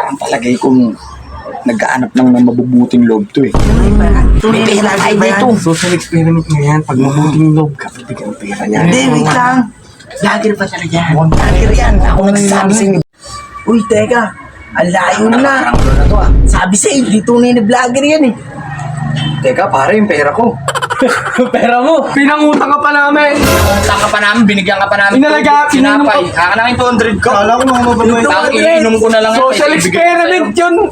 Parang palagay kong nagkaanap ng mabubuting loob to eh. May pera tayo dito. Social experiment mo yan. Pag mabuting loob ka, bibigyan ng pera niya. Hindi, wait lang. Vlogger pa talaga yan. Vlogger yan. Ako nagsasabi sa inyo. Uy, teka. Ang layo na. Sabi sa'yo, di tunay na vlogger yan eh. Teka, pare, yung pera ko. Pera mo! Pinangutang ka pa namin! Pinangutang ka pa namin, binigyan ka pa namin. Inalaga, sinapay. Kakanangin 200 ko. Kala ko mga mababay. Iinom ko na lang. Social experiment yun!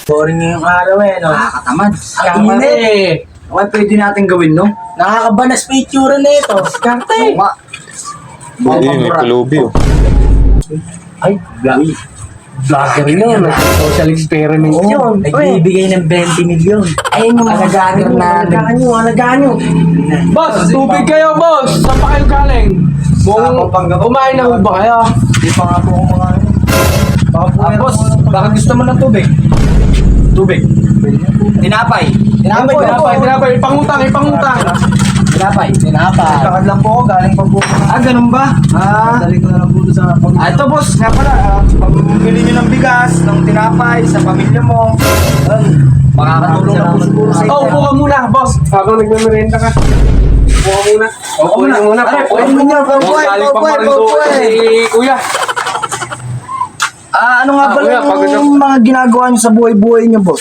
Boring ngayong araw eh, no? Nakakatamad. Ang init. Okay, pwede natin gawin, no? Nakakabanas pa itsura na ito. Skarte. Oo nga. May kulubi oh. Ay, vlogger yun. Social experiment yun. Nagbibigay ng 20 milyon. Ayun yung mga vlogger na... Alagaan nyo. Boss, tubig kayo, boss! Saan pa kayo galing? Kumain na ba kayo? Hindi pa nga po ako mga... Boss, baka gusto mo ng tubig? Tubig. Tinapay. Tinapay. Ipangutang. Tinapay. Lakad lang po ako, galing pa po. Ganun ba? Dali ko na lang po sa Ito boss, nga pala, pambili nyo ng bigas, ng tinapay, sa pamilya mo. Makakatulong na po siguro sa Oh, upo ka muna, boss. Habang nagme-merenda ka. Upo ka muna. Pwede mo niya, Galing pa Marinduque si Kuya. Ano nga pala kuya, pagod yung mga ginagawa nyo sa buhay-buhay nyo, boss?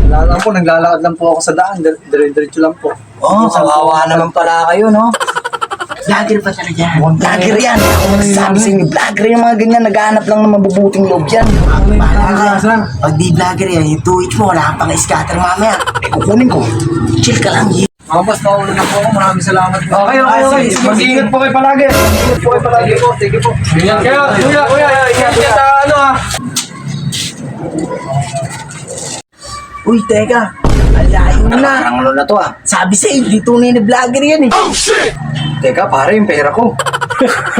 Wala lang po, naglalakad lang po ako sa daan. Dire-diretso lang po. Kawawa naman pala kayo, no? Vlogger pa talaga yan. Vlogger yan. Ako nagsasabi sa inyo, vlogger yung mga ganyan, naghahanap lang ng mabubuting loob yan. Pag di vlogger yan, yung tweet mo, wala kang pang scatter mamaya. Kukunin ko. Chill ka lang. Mga boss, naulog na po ako. Maraming salamat po. Okay. Mag-iingat po kayo palagi. Mag-ingat po kayo palagi po. Sige po. Kuya, ingat ka sa ano ah. Uy, teka. Ang layo na. Parang ulo na to ah. Sabi sa'yo, di tunay na vlogger yan eh. Teka, pare, yung pera ko.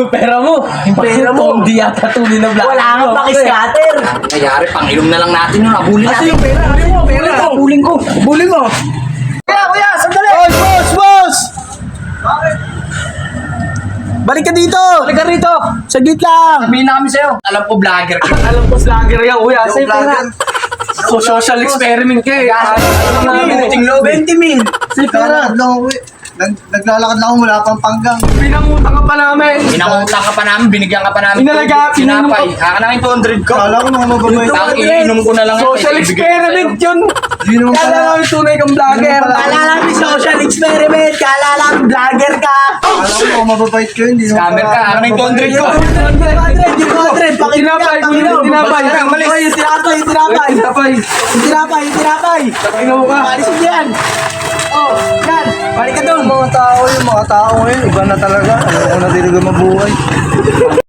Pera mo! Pera mo. Hindi yata tunay na vlogger. Wala kang pang scatter. Nangyari, pang-inom na lang natin yun. Abulin Kasi natin. yung pera, Habulin ko. Habulin mo. Kuya, sandali! Oy, boss! Balik ka dito! Balik ka rito! Saglit lang! Sabihin na kami sa'yo. Alam ko vlogger ka. Alam ko vlogger yan, kuya. Say pera. So, social experiment ka eh. Mabuting loob. 20 mil! Sige, pera. Naglalakad lang ako, wala pang panggang. Pinangutang ka pa namin. Pinangutang ka pa namin, binigyan ka pa namin. Inalaga, sinapay. Kakanangin 200 ko. Kala ko mga mababay. Iinom ko na lang. Social experiment yun. Kala namin tunay kang vlogger. Kala lang social experiment! Kala lang vlogger ka! Kala ko mga mababait ko yun. Scammer ka, kakanangin 200 ko. 200! Tinapay, tinapay. Oy, yung tinapay! Ino mo ka. Alisin yan! Oh, yan! Balik ka doon! Mga tao ngayon, iba na talaga. Ayaw ko na talaga mabuhay.